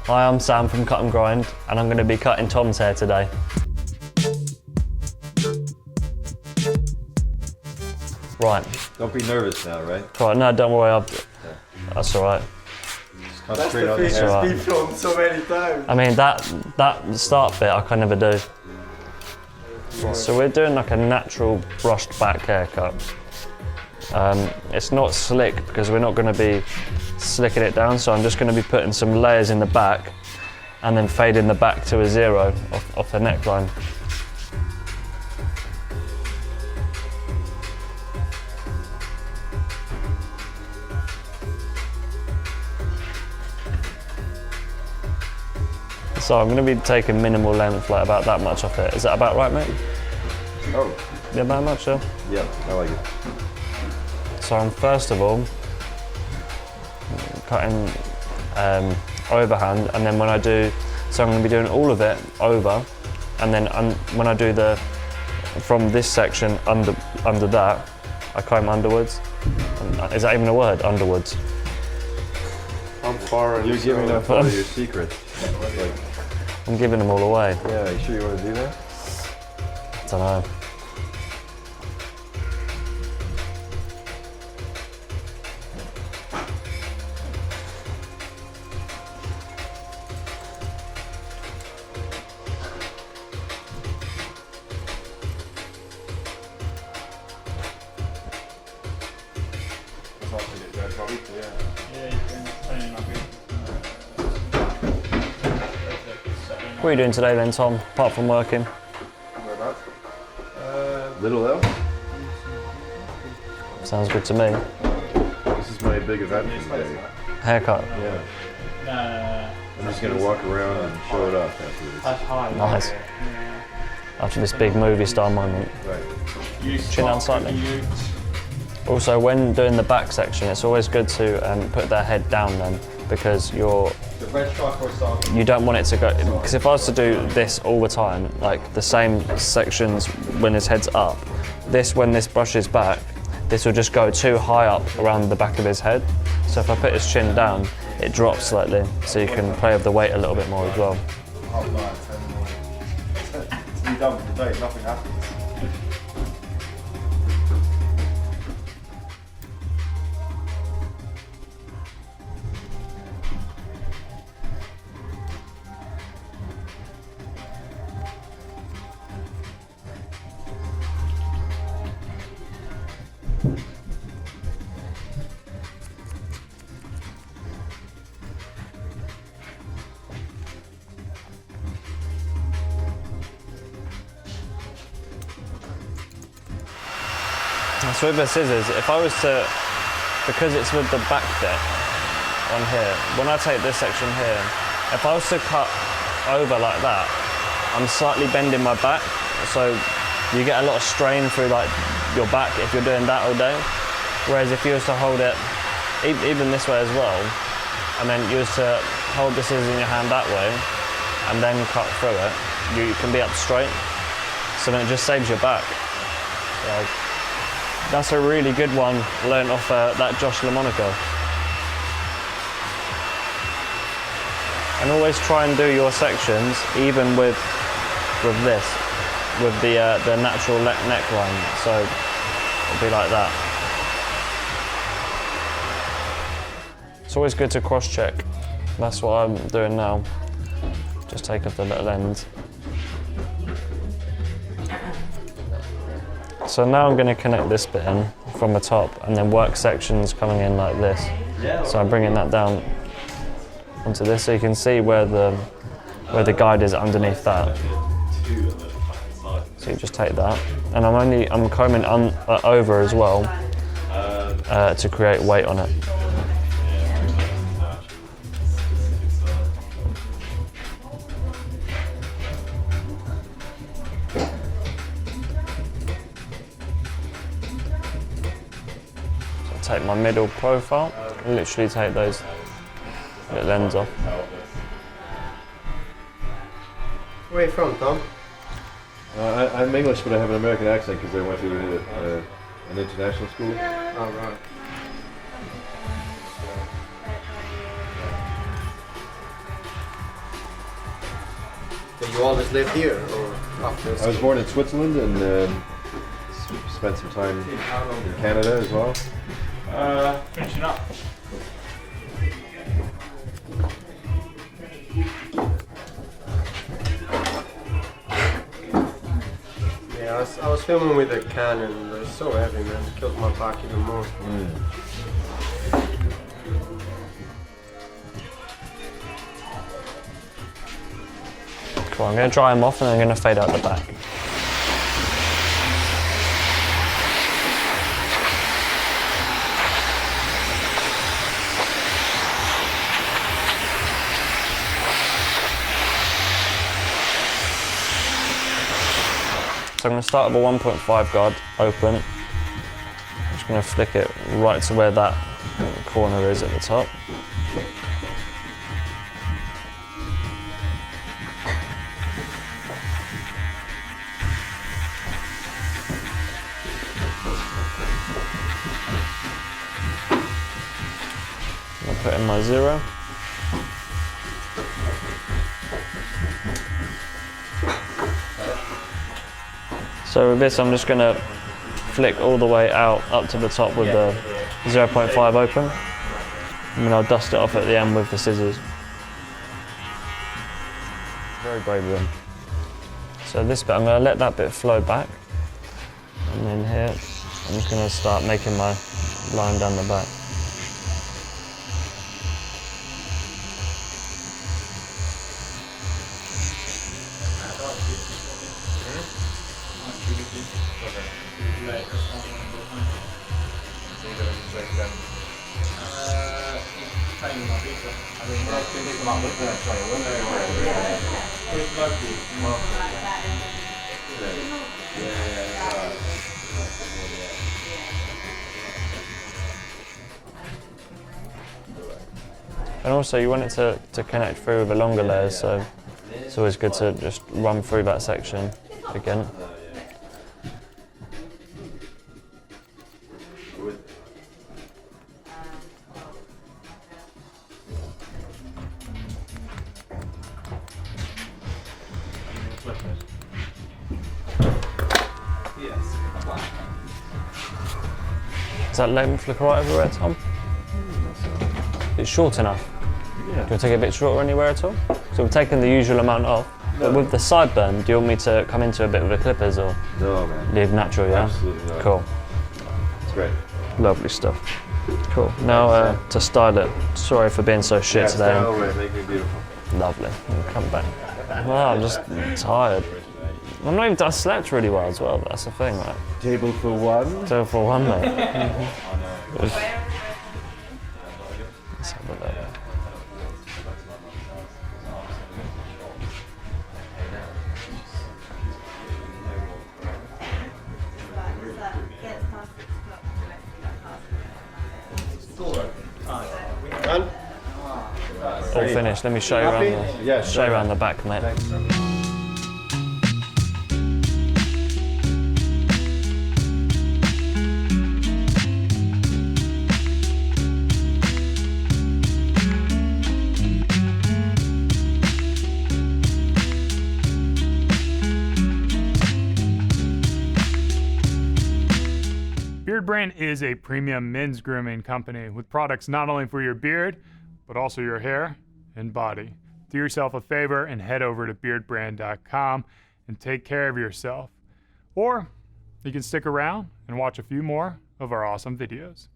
Hi, I'm Sam from Cut and Grind, and I'm going to be cutting Tom's hair today. Right. Don't be nervous now, right? Right, no, don't worry, that's all right. That's the thing that's been filmed so many times. I mean, that start bit I can never do. So we're doing like a natural brushed back haircut. It's not slick because we're not going to be slicking it down, so I'm just going to be putting some layers in the back and then fading the back to a 0 off the neckline. So I'm going to be taking minimal length, like about that much off it. Is that about right, mate? Oh. Yeah, about much, yeah? Yeah, I like it. So I'm first of all cutting overhand, and then when I do, so I'm going to be doing all of it over, and then when I do from this section under that, I comb underwards. Is that even a word, underwards? I'm far. You're giving up all your secrets. I'm giving them all away. Yeah, you sure you want to do that? I don't know. What are you doing today then, Tom, apart from working? Little L. Sounds good to me. This is my big event for the day. Haircut? Yeah. I'm just going to walk around and show it off afterwards. Nice. After this big movie star moment. Right. Chin down slightly. Also, when doing the back section, it's always good to put their head down then, because you don't want it to go, because if I was to do this all the time, like the same sections when his head's up, when this brushes back, this will just go too high up around the back of his head. So if I put his chin down, it drops slightly, so you can play with the weight a little bit more as well. Oh no, you're done for the day, nothing happens. So with the scissors, if I was to, because it's with the back bit on here, when I take this section here, if I was to cut over like that, I'm slightly bending my back, so you get a lot of strain through like your back if you're doing that all day. Whereas if you was to hold it, even this way as well, and then you was to hold the scissors in your hand that way, and then cut through it, you can be up straight, so then it just saves your back. Like, that's a really good one, learned off that Josh LaMonaco. And always try and do your sections, even with this, with the natural neckline. So it'll be like that. It's always good to cross-check. That's what I'm doing now. Just take off the little ends. So now I'm going to connect this bit in from the top, and then work sections coming in like this. So I'm bringing that down onto this, so you can see where the guide is underneath that. So you just take that, and I'm combing over as well to create weight on it. Take my middle profile, literally take those little ends off. Where are you from, Tom? I'm English, but I have an American accent because I went to an international school. Oh, right. So you always lived here, or after? I was born in Switzerland and spent some time in Canada as well. Finishing up. Yeah, I was filming with a Canon. They're so heavy, man. It killed my back even more. Cool, I'm going to dry them off and then I'm going to fade out the back. So I'm going to start with a 1.5 guard open. I'm just going to flick it right to where that corner is at the top. I'll put in my 0. So with this, I'm just going to flick all the way out up to the top with the 0.5 open, and then I'll dust it off at the end with the scissors. Very brave with them. So this bit, I'm going to let that bit flow back, and then here, I'm just going to start making my line down the back. And also you want it to connect through with the longer layers, so it's always good to just run through that section again. Is that length flick right everywhere, Tom? It's short enough. Yeah. Do you want to take it a bit shorter anywhere at all? So we've taken the usual amount off, but with the sideburn, do you want me to come into a bit with the clippers or No, man. leave natural, yeah? Absolutely not. Cool. It's great. Lovely stuff. Cool. Now to style it. Sorry for being so shit today. Style away, make me beautiful. Lovely. I'll come back. Wow, I'm just tired. I'm not even, I slept really well as well, that's the thing, right? Table for one. Table for one, mate. Let's have a look. Done? All finished. Let me show you around the back, mate. Thanks. Beardbrand is a premium men's grooming company with products not only for your beard, but also your hair and body. Do yourself a favor and head over to beardbrand.com and take care of yourself. Or you can stick around and watch a few more of our awesome videos.